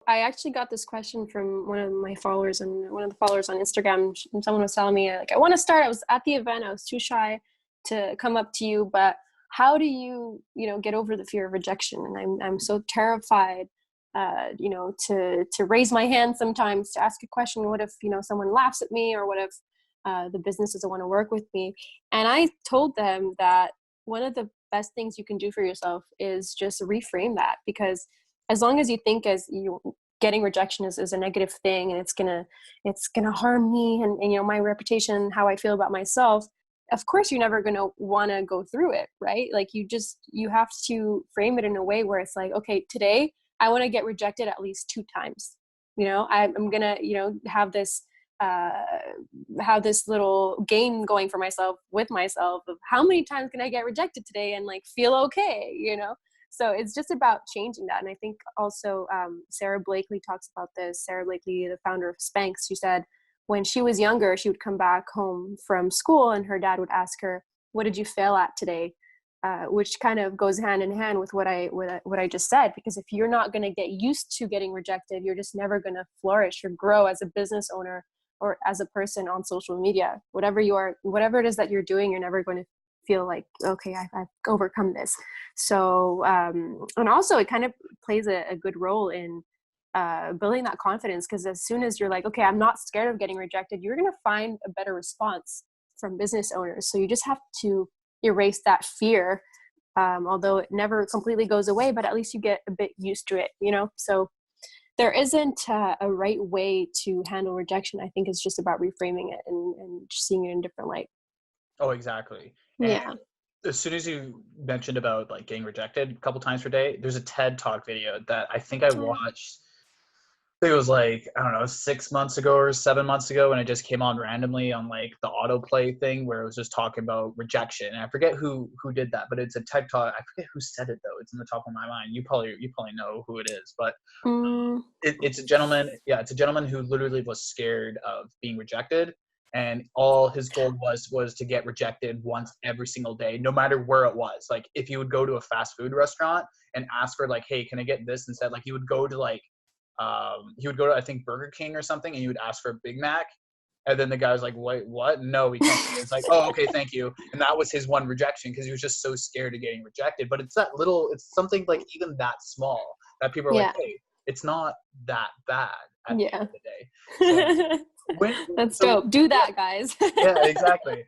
I actually got this question from one of my followers and one of the followers on Instagram. And someone was telling me, like, I want to start. I was at the event. I was too shy to come up to you, but how do you, get over the fear of rejection? And I'm so terrified, to raise my hand sometimes to ask a question. What if, someone laughs at me, or what if the business doesn't want to work with me? And I told them that one of the best things you can do for yourself is just reframe that, because as long as you think as you getting rejection is a negative thing, and it's gonna harm me and my reputation, how I feel about myself, of course you're never gonna want to go through it, right? Like you have to frame it in a way where it's like, okay, today I want to get rejected at least 2 times. I'm gonna have this little game going for myself with myself of how many times can I get rejected today and like feel okay. So it's just about changing that. And I think also Sarah Blakely talks about this. Sarah Blakely, the founder of Spanx, she said when she was younger, she would come back home from school and her dad would ask her, what did you fail at today? Which kind of goes hand in hand with what I just said, because if you're not going to get used to getting rejected, you're just never going to flourish or grow as a business owner or as a person on social media. Whatever it is that you're doing, you're never going to feel like, okay, I've overcome this. So, and also it kind of plays a good role in building that confidence, because as soon as you're like, okay, I'm not scared of getting rejected, you're going to find a better response from business owners. So you just have to erase that fear, although it never completely goes away, but at least you get a bit used to it, So there isn't a right way to handle rejection. I think it's just about reframing it and seeing it in a different light. Oh, exactly. Yeah. And as soon as you mentioned about like getting rejected a couple times per day, there's a TED Talk video that I think I watched. I think it was like, I don't know, 6 months ago or 7 months ago, and it just came on randomly on like the autoplay thing where it was just talking about rejection. And I forget who did that, but it's a TED Talk. I forget who said it though. It's in the top of my mind. You probably know who it is, but it's a gentleman. Yeah, it's a gentleman who literally was scared of being rejected. And all his goal was to get rejected once every single day, no matter where it was. Like if he would go to a fast food restaurant and ask for like, hey, can I get this instead? Like he would go to I think Burger King or something, and he would ask for a Big Mac, and then the guy was like, wait, what? No, we can't. It's like, oh, okay, thank you. And that was his one rejection, because he was just so scared of getting rejected. But it's something like even that small that people are like, hey, it's not that bad at the end of the day. So, That's dope. Do that, guys. Yeah, exactly.